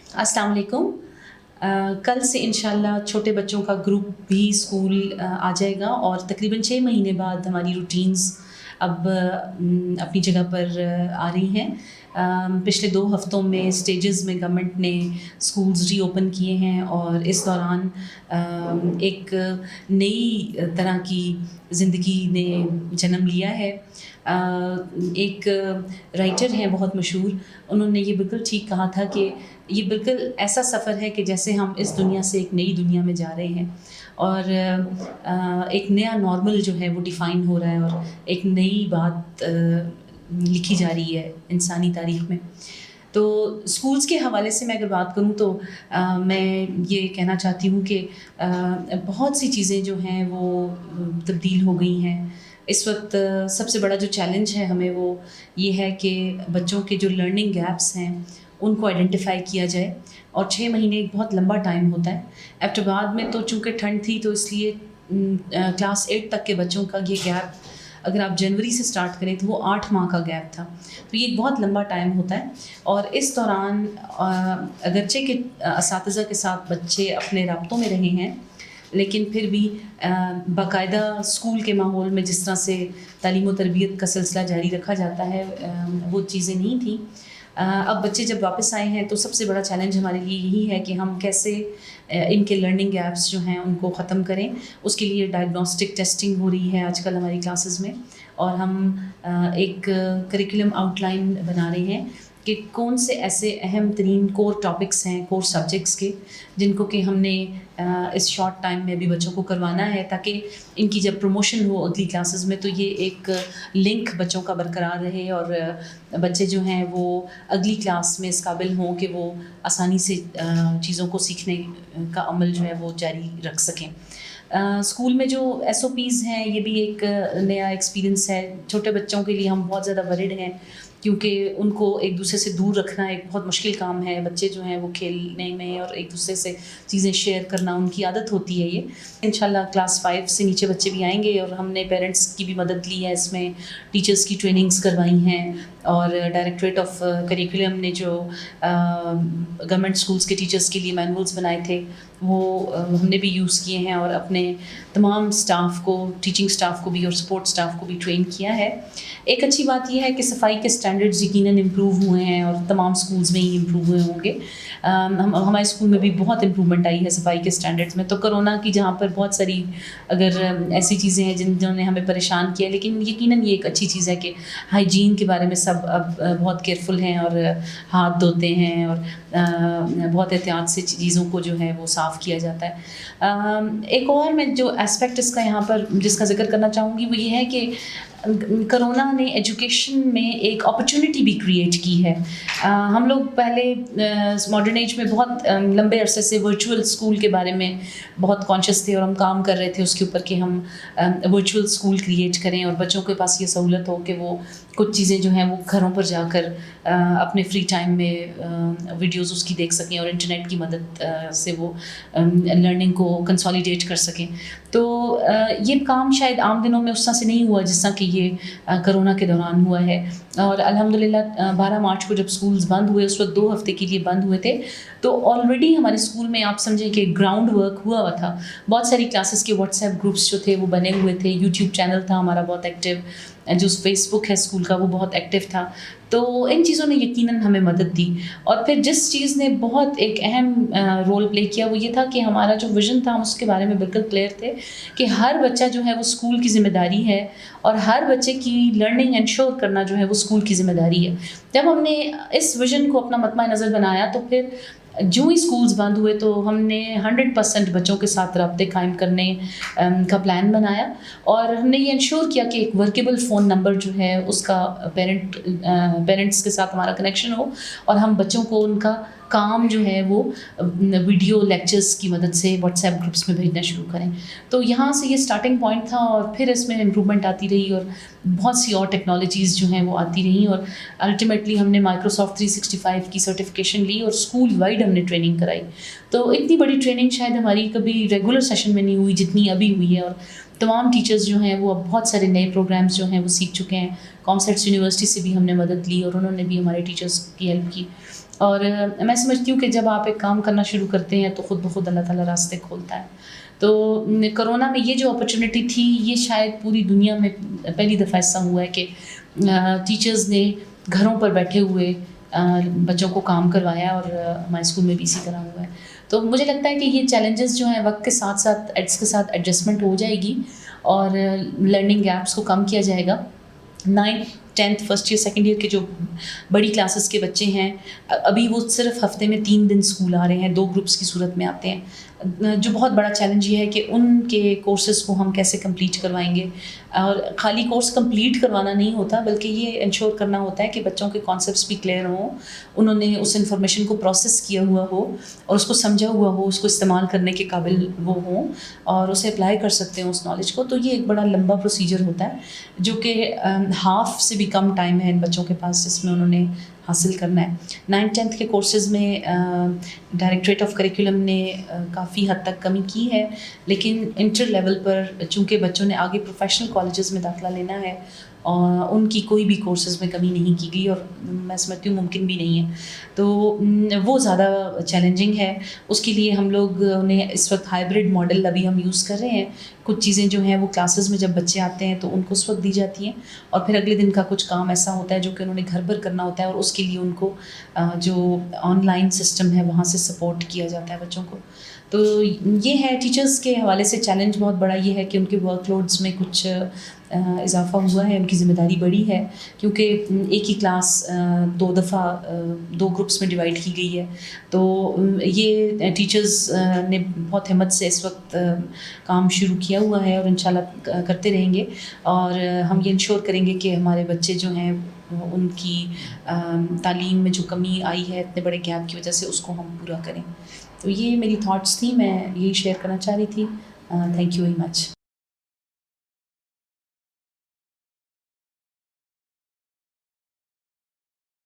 अस्सलाम वालेकुम। कल से इंशाल्लाह छोटे बच्चों का ग्रुप भी स्कूल आ जाएगा और तकरीबन 6 महीने बाद हमारी रूटीन्स अब अपनी जगह पर आ रही हैं। पिछले 2 हफ़्तों में स्टेजेस में गवर्नमेंट ने स्कूल्स रीओपन किए हैं और इस दौरान एक नई तरह की ज़िंदगी ने जन्म लिया है। एक राइटर हैं बहुत मशहूर, उन्होंने ये बिल्कुल ठीक कहा था कि ये बिल्कुल ऐसा सफ़र है कि जैसे हम इस दुनिया से एक नई दुनिया में जा रहे हैं और एक नया नॉर्मल जो है वो डिफ़ाइन हो रहा है और एक नई बात लिखी जा रही है इंसानी तारीख़ में। तो स्कूल्स के हवाले से मैं अगर बात करूँ तो मैं ये कहना चाहती हूँ कि बहुत सी चीज़ें जो हैं वो तब्दील हो गई हैं। इस वक्त सबसे बड़ा जो चैलेंज है हमें वो ये है कि बच्चों के जो लर्निंग गैप्स हैं उनको आइडेंटिफाई किया जाए और 6 महीने एक बहुत लंबा टाइम होता है। एबटाबाद में तो चूँकि ठंड थी तो इसलिए क्लास 8 तक के बच्चों का ये गैप अगर आप जनवरी से स्टार्ट करें तो वो 8 माह का गैप था। तो ये एक बहुत लंबा टाइम होता है और इस दौरान अगरचे के असातिज़ा के साथ बच्चे अपने राब्तों में रहे हैं, लेकिन फिर भी बाकायदा स्कूल के माहौल में जिस तरह से तालीम व तरबियत का सिलसिला जारी रखा जाता है वो चीज़ें नहीं थी। अब बच्चे जब वापस आए हैं तो सबसे बड़ा चैलेंज हमारे लिए यही है कि हम कैसे इनके लर्निंग गैप्स जो हैं उनको ख़त्म करें। उसके लिए डायग्नोस्टिक टेस्टिंग हो रही है आजकल हमारी क्लासेस में और हम एक करिकुलम आउटलाइन बना रहे हैं कि कौन से ऐसे अहम तरीन कोर टॉपिक्स हैं कोर सब्जेक्ट्स के जिनको कि हमने इस शॉर्ट टाइम में अभी बच्चों को करवाना है ताकि इनकी जब प्रमोशन हो अगली क्लासेस में तो ये एक लिंक बच्चों का बरकरार रहे और बच्चे जो हैं वो अगली क्लास में इस काबिल हों कि वो आसानी से चीज़ों को सीखने का अमल जो है वो जारी रख सकें। स्कूल में जो SOPs हैं ये भी एक नया एक्सपीरियंस है। छोटे बच्चों के लिए हम बहुत ज़्यादा वरीड हैं क्योंकि उनको एक दूसरे से दूर रखना एक बहुत मुश्किल काम है। बच्चे जो हैं वो खेलने में और एक दूसरे से चीज़ें शेयर करना उनकी आदत होती है ये। इंशाल्लाह क्लास 5 से नीचे बच्चे भी आएंगे और हमने पेरेंट्स की भी मदद ली है इसमें, टीचर्स की ट्रेनिंग्स करवाई हैं और डायरेक्टरेट ऑफ करिकुलम ने जो गवर्नमेंट स्कूल्स के टीचर्स के लिए मैनुअल्स बनाए थे वो हमने भी यूज़ किए हैं और अपने तमाम स्टाफ को, टीचिंग स्टाफ को भी और सपोर्ट स्टाफ को भी ट्रेन किया है। एक अच्छी बात यह है कि सफाई के स्टैंडर्ड्स यकीनन इम्प्रूव हुए हैं और तमाम स्कूल्स में ही इम्प्रूव हुए होंगे। हमारे स्कूल में भी बहुत इम्प्रूवमेंट आई है सफाई के स्टैंडर्ड्स में। तो कोरोना की जहाँ पर बहुत सारी अगर ऐसी चीज़ें हैं जिन्होंने हमें परेशान किया, लेकिन यकीनन ये एक अच्छी चीज़ है कि हाइजीन के बारे में सब अब बहुत केयरफुल हैं और हाथ धोते हैं और बहुत एहतियात से चीज़ों को जो है वो साफ़ किया जाता है। एक और मैं जो एस्पेक्ट इसका यहाँ पर जिसका जिक्र करना चाहूँगी वो ये है कि कोरोना ने एजुकेशन में एक अपॉर्चुनिटी भी क्रिएट की है। हम लोग पहले मॉडर्न एज में बहुत लंबे अरसे से वर्चुअल स्कूल के बारे में बहुत कॉन्शियस थे और हम काम कर रहे थे उसके ऊपर कि हम वर्चुअल स्कूल क्रिएट करें और बच्चों के पास ये सहूलत हो कि वो कुछ चीज़ें जो हैं वो घरों पर जाकर अपने फ्री टाइम में वीडियोज़ उसकी देख सकें और इंटरनेट की मदद से वो लर्निंग को कंसोलिडेट कर सकें। तो ये काम शायद आम दिनों में उस तरह से नहीं हुआ जिस तरह कि ये कोरोना के दौरान हुआ है। और अल्हम्दुलिल्लाह 12 मार्च को जब स्कूल्स बंद हुए उस वक्त 2 हफ्ते के लिए बंद हुए थे तो ऑलरेडी हमारे स्कूल में आप समझें कि ग्राउंड वर्क हुआ था। बहुत सारी क्लासेस के व्हाट्सएप ग्रुप्स जो थे वो बने हुए थे, यूट्यूब चैनल था हमारा बहुत एक्टिव, जो फेसबुक है स्कूल का वो बहुत एक्टिव था। तो इन चीज़ों ने यकीनन हमें मदद दी। और फिर जिस चीज़ ने बहुत एक अहम रोल प्ले किया वो ये था कि हमारा जो विज़न था हम उसके बारे में बिल्कुल क्लियर थे कि हर बच्चा जो है वो स्कूल की ज़िम्मेदारी है और हर बच्चे की लर्निंग इंश्योर करना जो है वो स्कूल की ज़िम्मेदारी है। जब हमने इस विज़न को अपना मतमा नज़र बनाया तो फिर जो ही स्कूल्स बंद हुए तो हमने 100% बच्चों के साथ राब्ते कायम करने का प्लान बनाया और हमने ये इंश्योर किया कि एक वर्केबल फ़ोन नंबर जो है उसका पेरेंट्स के साथ हमारा कनेक्शन हो और हम बच्चों को उनका काम जो है वो वीडियो लेक्चर्स की मदद से व्हाट्सएप ग्रुप्स में भेजना शुरू करें। तो यहाँ से ये स्टार्टिंग पॉइंट था और फिर इसमें इम्प्रूवमेंट आती रही और बहुत सी और टेक्नोलॉजीज़ जो हैं वो आती रहीं और अल्टीमेटली हमने माइक्रोसॉफ्ट 365 की सर्टिफिकेशन ली और स्कूल वाइड हमने ट्रेनिंग कराई। तो इतनी बड़ी ट्रेनिंग शायद हमारी कभी रेगुलर सेशन में नहीं हुई जितनी अभी हुई है और تمام ٹیچرز جو ہیں وہ اب بہت سارے نئے پروگرامز جو ہیں وہ سیکھ چکے ہیں. کانسیپٹس یونیورسٹی سے بھی ہم نے مدد لی اور انہوں نے بھی ہمارے ٹیچرز کی ہیلپ کی. اور میں سمجھتی ہوں کہ جب آپ ایک کام کرنا شروع کرتے ہیں تو خود بخود اللہ تعالیٰ راستے کھولتا ہے. تو کرونا میں یہ جو اپرچونیٹی تھی یہ شاید پوری دنیا میں پہلی دفعہ ایسا ہوا ہے کہ ٹیچرز نے گھروں پر بیٹھے ہوئے بچوں کو کام کروایا اور ہمارے اسکول میں بھی اسی طرح ہوا ہے. تو مجھے لگتا ہے کہ یہ چیلنجز جو ہیں وقت کے ساتھ ساتھ ایڈجسٹمنٹ ہو جائے گی اور لرننگ گیپس کو کم کیا جائے گا. 9th 10th first year second year کے جو بڑی کلاسز کے بچے ہیں ابھی وہ صرف ہفتے میں 3 دن اسکول آ رہے ہیں, 2 گروپس کی صورت میں آتے ہیں. جو بہت بڑا چیلنج یہ ہے کہ ان کے کورسز کو ہم کیسے کمپلیٹ کروائیں گے. اور خالی کورس کمپلیٹ کروانا نہیں ہوتا بلکہ یہ انشور کرنا ہوتا ہے کہ بچوں کے کانسیپٹس بھی کلیئر ہوں, انہوں نے اس انفارمیشن کو پروسیس کیا ہوا ہو اور اس کو سمجھا ہوا ہو, اس کو استعمال کرنے کے قابل وہ ہوں اور اسے اپلائی کر سکتے ہیں اس نالج کو. تو یہ ایک بڑا لمبا پروسیجر ہوتا ہے جو کہ ہاف سے بھی کم ٹائم ہے ان بچوں کے پاس جس میں انہوں نے حاصل کرنا ہے. 9th 10th کے کورسز میں ڈائریکٹریٹ آف کریکولم نے کافی حد تک کمی کی ہے, لیکن انٹر لیول پر چونکہ بچوں نے آگے پروفیشنل کالجز میں داخلہ لینا ہے اور ان کی کوئی بھی کورسز میں کمی نہیں کی گئی اور میں سمجھتی ہوں ممکن بھی نہیں ہے. تو وہ زیادہ چیلنجنگ ہے. اس کے لیے ہم لوگ انہیں اس وقت ہائبرڈ ماڈل ابھی ہم یوز کر رہے ہیں. کچھ چیزیں جو ہیں وہ کلاسز میں جب بچے آتے ہیں تو ان کو اس وقت دی جاتی ہیں اور پھر اگلے دن کا کچھ کام ایسا ہوتا ہے جو کہ انہوں نے گھر پر کرنا ہوتا ہے اور اس کے لیے ان کو جو آن لائن سسٹم ہے وہاں سے سپورٹ کیا جاتا ہے بچوں کو. تو یہ ہے ٹیچرز کے حوالے سے چیلنج بہت بڑا یہ ہے کہ ان کے ورک لوڈز میں کچھ اضافہ ہوا ہے, ان کی ذمہ داری بڑی ہے کیونکہ ایک ہی کلاس 2 دفعہ 2 گروپس میں ڈیوائڈ کی گئی ہے. تو یہ ٹیچرز نے بہت ہمت سے اس وقت کام شروع کیا ہوا ہے اور انشاءاللہ کرتے رہیں گے اور ہم یہ انشور کریں گے کہ ہمارے بچے جو ہیں ان کی تعلیم میں جو کمی آئی ہے اتنے بڑے گیپ کی وجہ سے اس کو ہم پورا کریں. تو یہ میری تھاٹس تھیں, میں یہی شیئر کرنا چاہ رہی تھی. Thank you very much.